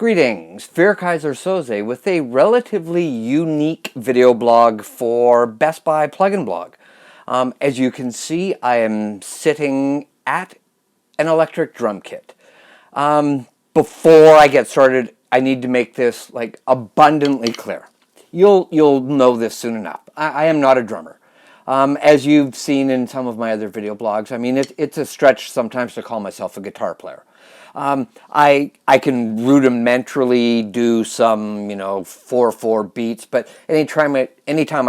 Greetings, Kaiser Soze with a relatively unique video blog for Best Buy Plug-in Blog. As you can see, I am sitting at an electric drum kit. Before I get started, I need to make this abundantly clear. You'll know this soon enough. I am not a drummer. As you've seen in some of my other video blogs, I mean, it's a stretch sometimes to call myself a guitar player. I can rudimentarily do some, 4/4 beats, but anytime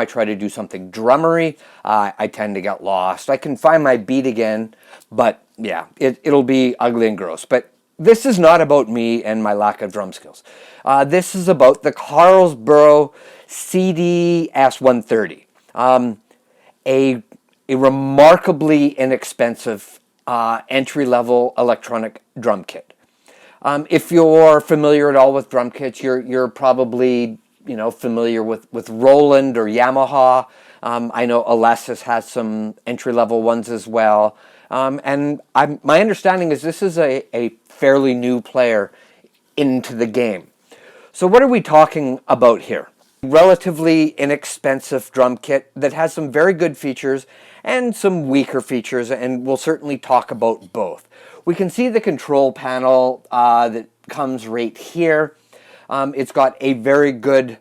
I try to do something drummery, I tend to get lost. I can find my beat again, but yeah, it'll be ugly and gross. But this is not about me and my lack of drum skills. This is about the Carlsbro CD-S130, a remarkably inexpensive entry-level electronic drum kit. If you're familiar at all with drum kits, you're probably familiar with Roland or Yamaha. I know Alessis has some entry-level ones as well. And my understanding is this is a fairly new player into the game. So what are we talking about here? Relatively inexpensive drum kit that has some very good features and some weaker features, and we'll certainly talk about both. We can see the control panel that comes right here. It's got a very good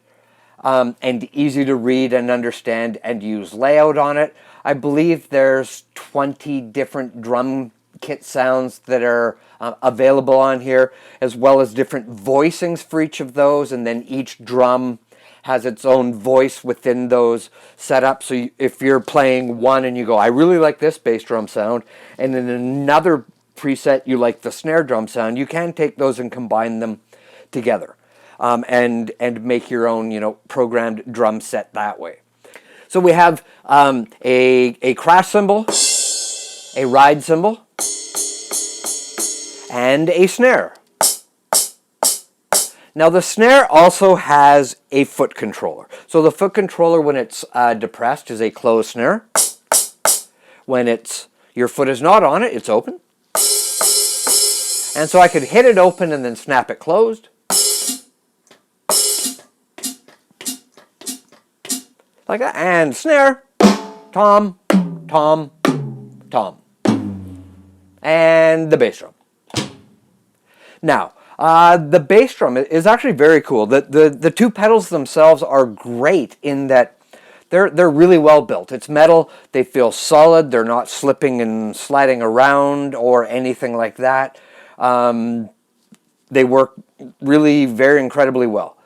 and easy to read and understand and use layout on it. I believe there's 20 different drum kit sounds that are available on here, as well as different voicings for each of those, and then each drum has its own voice within those setups. So if you're playing one and you go, I really like this bass drum sound, and in another preset you like the snare drum sound, you can take those and combine them together and make your own programmed drum set that way. So we have a crash cymbal, a ride cymbal, and a snare. Now the snare also has a foot controller. So the foot controller, when it's depressed, is a closed snare. When your foot is not on it, it's open. And so I could hit it open and then snap it closed. Like that. And snare, tom, tom, tom. And the bass drum. Now, the bass drum is actually very cool. The two pedals themselves are great in that they're really well built. It's metal, they feel solid, they're not slipping and sliding around or anything like that. They work really very incredibly well.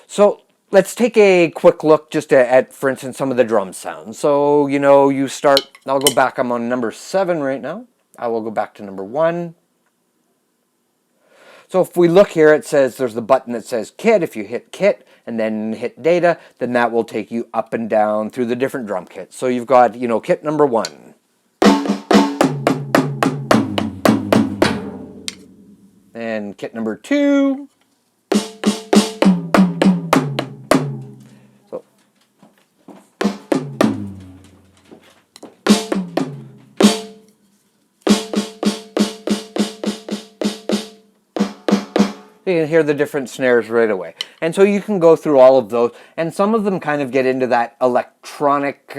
So let's take a quick look just at, for instance, some of the drum sounds. So, you start, I'll go back, I'm on number 7 right now. I will go back to number 1. So if we look here, it says there's the button that says kit. If you hit kit and then hit data, then that will take you up and down through the different drum kits. So you've got, kit number 1. And kit number 2. You can hear the different snares right away. And so you can go through all of those, and some of them kind of get into that electronic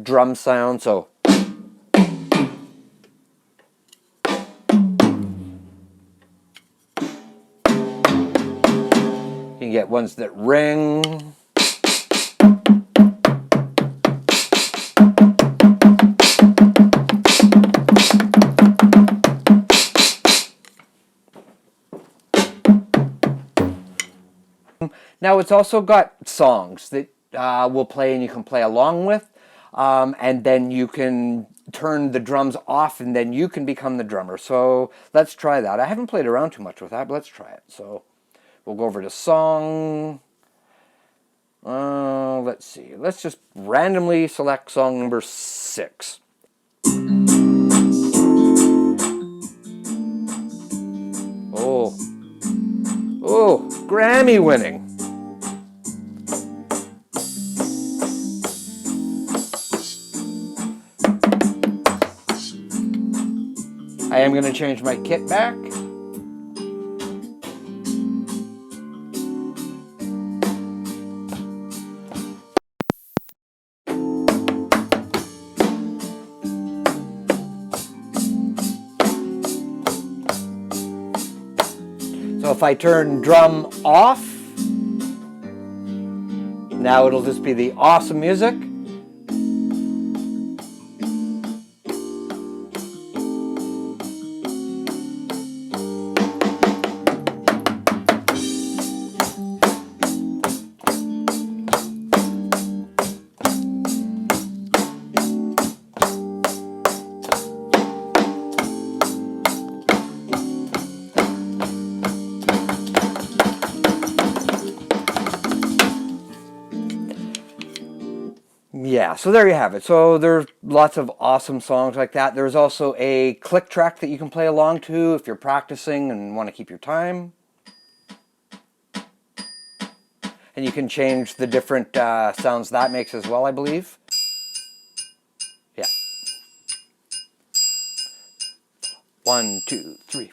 drum sound. So you can get ones that ring. Now it's also got songs that will play and you can play along with, and then you can turn the drums off and then you can become the drummer. So let's try that. I haven't played around too much with that, but let's try it. So we'll go over to song. Let's see. Let's just randomly select song number 6. Oh, Grammy winning. I am going to change my kit back. if I turn drum off, now it'll just be the awesome music. Yeah, so there you have it. So there's lots of awesome songs like that. There's also a click track that you can play along to if you're practicing and want to keep your time. And you can change the different sounds that makes as well, I believe. Yeah. 1, 2, 3.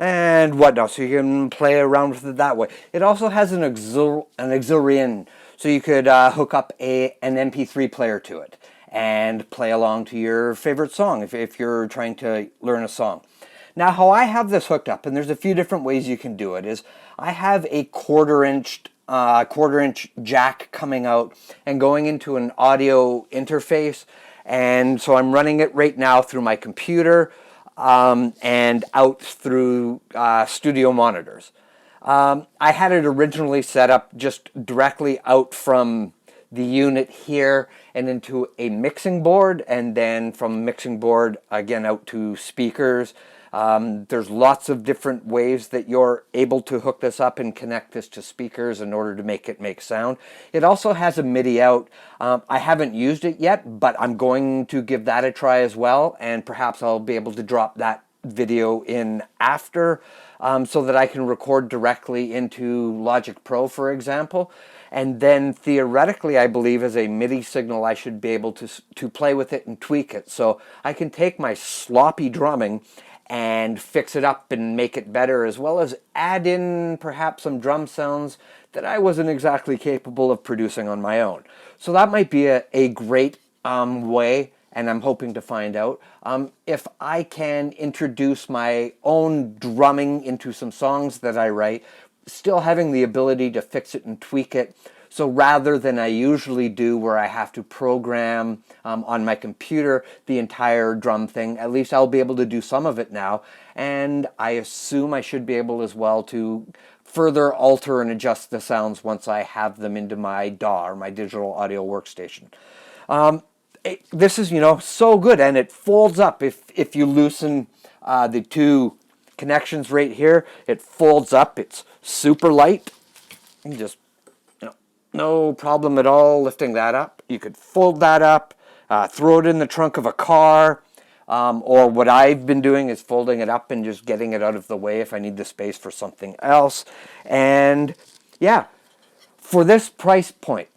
And whatnot, so you can play around with it that way. It also has an auxiliary in, so you could hook up an MP3 player to it and play along to your favorite song if you're trying to learn a song. Now, how I have this hooked up, and there's a few different ways you can do it, is I have a quarter-inch jack coming out and going into an audio interface, and so I'm running it right now through my computer and out through studio monitors. I had it originally set up just directly out from the unit here and into a mixing board, and then from mixing board again out to speakers. There's lots of different ways that you're able to hook this up and connect this to speakers in order to make it make sound. It also has a MIDI out. I haven't used it yet, but I'm going to give that a try as well, and perhaps I'll be able to drop that video in after so that I can record directly into Logic Pro, for example. And then theoretically, I believe as a MIDI signal, I should be able to play with it and tweak it. So I can take my sloppy drumming and fix it up and make it better, as well as add in perhaps some drum sounds that I wasn't exactly capable of producing on my own. So that might be a great way, and I'm hoping to find out if I can introduce my own drumming into some songs that I write, still having the ability to fix it and tweak it. So rather than I usually do where I have to program on my computer the entire drum thing, at least I'll be able to do some of it now. And I assume I should be able as well to further alter and adjust the sounds once I have them into my DAW, or my digital audio workstation. This is, so good, and it folds up. If you loosen the two connections right here, it folds up. It's super light. You can just, no problem at all lifting that up. You could fold that up, throw it in the trunk of a car, or what I've been doing is folding it up and just getting it out of the way if I need the space for something else. And yeah, for this price point,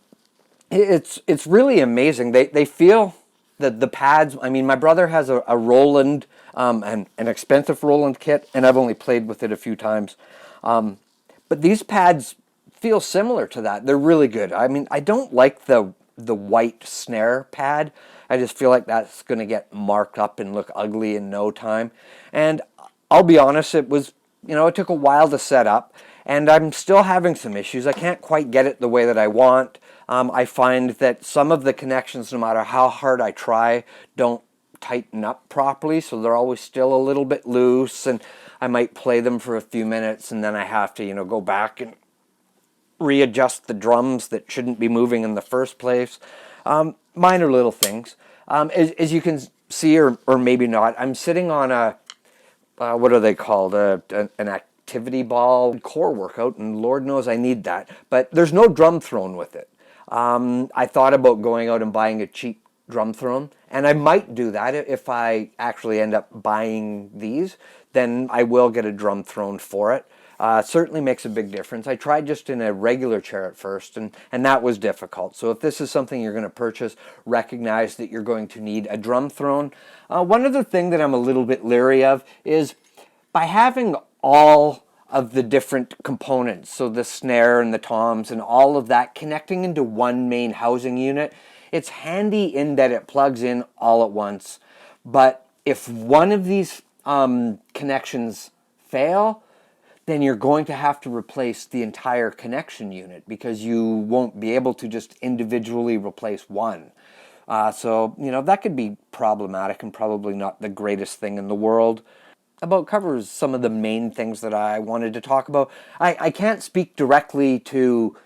it's really amazing. They feel that the pads, I mean, my brother has a Roland, an expensive Roland kit, and I've only played with it a few times. But these pads feel similar to that. They're really good. I mean, I don't like the white snare pad. I just feel like that's going to get marked up and look ugly in no time. And I'll be honest, it was, it took a while to set up, and I'm still having some issues. I can't quite get it the way that I want. I find that some of the connections, no matter how hard I try, don't tighten up properly, so they're always still a little bit loose, and I might play them for a few minutes, and then I have to, go back and readjust the drums that shouldn't be moving in the first place. Minor little things. As you can see, or maybe not, I'm sitting on a, what are they called, an activity ball core workout, and Lord knows I need that, but there's no drum throne with it. I thought about going out and buying a cheap drum throne, and I might do that if I actually end up buying these. Then I will get a drum throne for it. certainly makes a big difference. I tried just in a regular chair at first, and that was difficult. So if this is something you're going to purchase, recognize that you're going to need a drum throne. One other thing that I'm a little bit leery of is by having all of the different components, so the snare and the toms and all of that connecting into one main housing unit, it's handy in that it plugs in all at once. But if one of these connections fail, then you're going to have to replace the entire connection unit because you won't be able to just individually replace one. So, that could be problematic and probably not the greatest thing in the world. About covers some of the main things that I wanted to talk about. I can't speak directly to,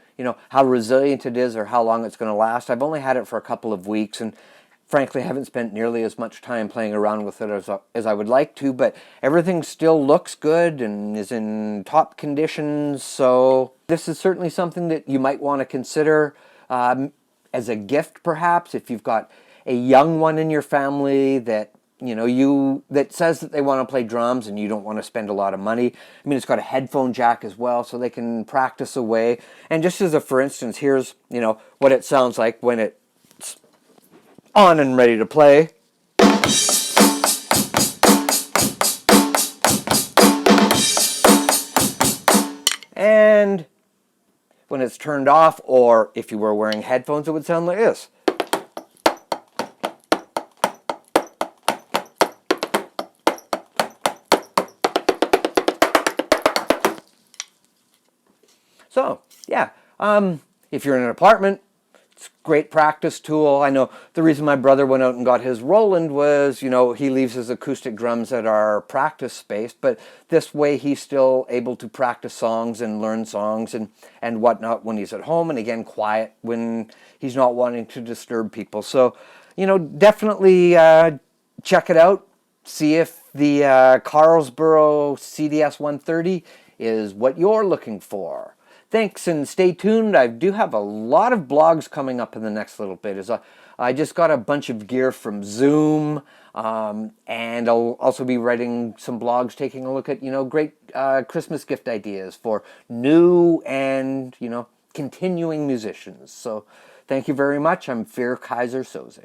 how resilient it is or how long it's going to last. I've only had it for a couple of weeks, and frankly, I haven't spent nearly as much time playing around with it as I would like to, but everything still looks good and is in top conditions, so this is certainly something that you might want to consider as a gift, perhaps, if you've got a young one in your family that that says that they want to play drums and you don't want to spend a lot of money. I mean, it's got a headphone jack as well, so they can practice away. And just as a for instance, here's, what it sounds like when it's on and ready to play. And when it's turned off, or if you were wearing headphones, it would sound like this. So, yeah, if you're in an apartment, it's a great practice tool. I know the reason my brother went out and got his Roland was, he leaves his acoustic drums at our practice space, but this way he's still able to practice songs and learn songs and whatnot when he's at home, and again, quiet when he's not wanting to disturb people. So, definitely check it out. See if the Carlsbro CDS 130 is what you're looking for. Thanks, and stay tuned. I do have a lot of blogs coming up in the next little bit. I just got a bunch of gear from Zoom, and I'll also be writing some blogs taking a look at, great Christmas gift ideas for new and, continuing musicians. So thank you very much. I'm Fear Kaiser Soze.